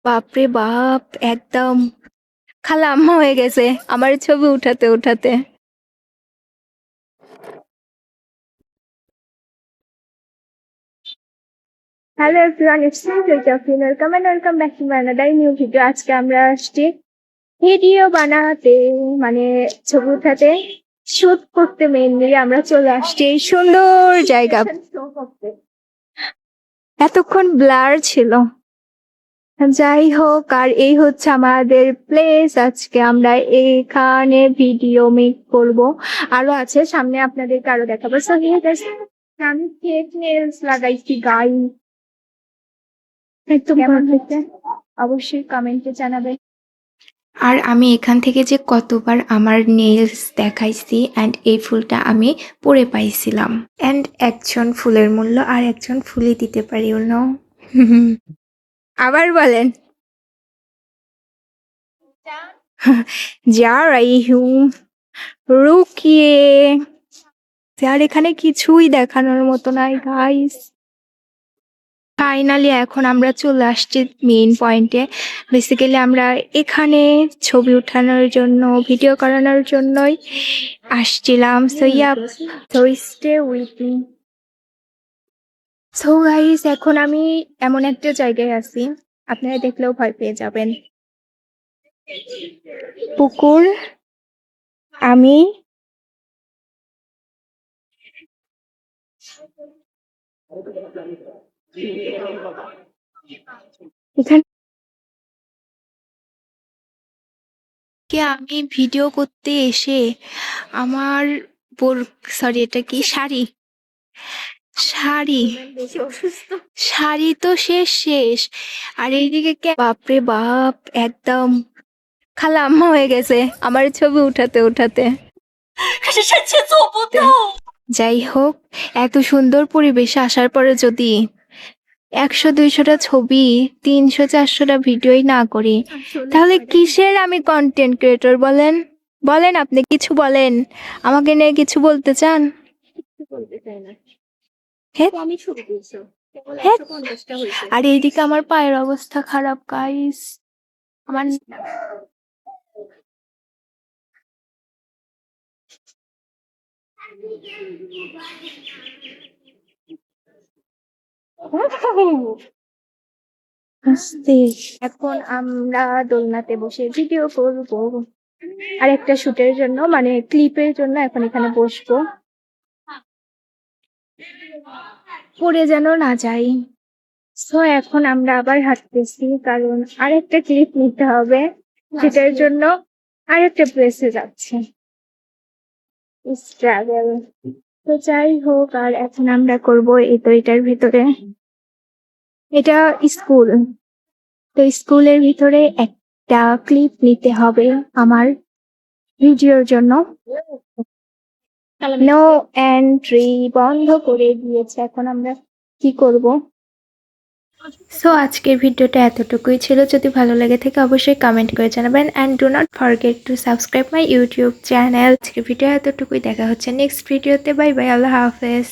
বাপরে বাপ! একদম খালা আম্মা হয়ে গেছে আমার ছবি উঠাতে উঠাতে। Hello everyone, it's me Joyfin. Welcome and welcome back to my another new video. আজকে আমরা আসছি ভিডিও বানাতে, মানে ছবি উঠাতে, শুট করতে। মেইনলি আমরা চলে আসছি এই সুন্দর জায়গা। এতক্ষণ ব্লার ছিল, যাই হোক। আর এই হচ্ছে আমাদের প্লেস। আজকে আমরা এখানে ভিডিও মেক করব। আরো আছে সামনে, আপনাদেরকে আরো দেখাবো। সো হিয়ার গাইস, আমি ফেক নেলস লাগাইছি গাই। একদম কেমন হয়েছে অবশ্যই কমেন্টে জানাবে। আর আমি এখান থেকে যে কতবার আমার নেলস দেখাইছি, অ্যান্ড এই ফুলটা আমি পরে পাইছিলাম। অ্যান্ড একজন ফুলের মূল্য আর একজন ফুলই দিতে পারি অন্য। আবার বলেন। যা রাই হুম রুকিয়ে। আর এখানে কিছুই দেখানোর মতো নাই গাইস। ফাইনালি এখন আমরা চলে আসছি মেইন পয়েন্টে। বেসিক্যালি আমরা এখানে ছবি উঠানোর জন্য, ভিডিও করানোর জন্যই আসছিলাম। So stay with me. So guys, এখন আমি এমন একটা জায়গায় আছি, আপনারা দেখলেও ভয় পেয়ে যাবেন। পুকুর, আমি এখানে আমি ভিডিও করতে এসে আমার সরি, এটা কি শাড়ি? শাড়ি শাড়ি তো শেষ। আর এইদিকে বাপরে বাপ! একদম খালা আম্মা হয়ে গেছে আমার ছবি উঠাতে উঠাতে। যাই হোক, এত সুন্দর পরিবেশে আসার পরে যদি 100-200টা ছবি, 300-400টা ভিডিওই না করি, তাহলে কিসের আমি কন্টেন্ট ক্রিয়েটর বলেন? বলেন, আপনি কিছু বলেন, আমাকে নিয়ে কিছু বলতে চান? আর এইদিকে আমার পায়ের অবস্থা খারাপ গাইস। আমার এখন আমরা দোলনাতে বসে ভিডিও করব, আর একটা শুটের জন্য, মানে ক্লিপের জন্য এখন এখানে বসবো, পড়ে যেন না যাই। সো এখন আমরা আবার হাঁটতেছি, কারণ আরেকটা ক্লিপ নিতে হবে, সেটার জন্য আরেকটা প্লেসে যাচ্ছি। স্ট্রাগল। তো যাই হোক, আর এখন আমরা করব এই তো এটার ভিতরে, এটা স্কুল। তো স্কুলের ভিতরে একটা ক্লিপ নিতে হবে আমার ভিডিওর জন্য। নো এন্ট্রি বন্ধ করে দিয়েছে, এখন আমরা কি করব? সো আজকের ভিডিওটা এতটুকুই ছিল। যদি ভালো লাগে থাকে অবশ্যই কমেন্ট করে জানাবেন, and do not forget to subscribe my YouTube channel. আজকের ভিডিও এতটুকুই, দেখা হচ্ছে নেক্সট ভিডিওতে। বাই বাই, আল্লাহ হাফেজ।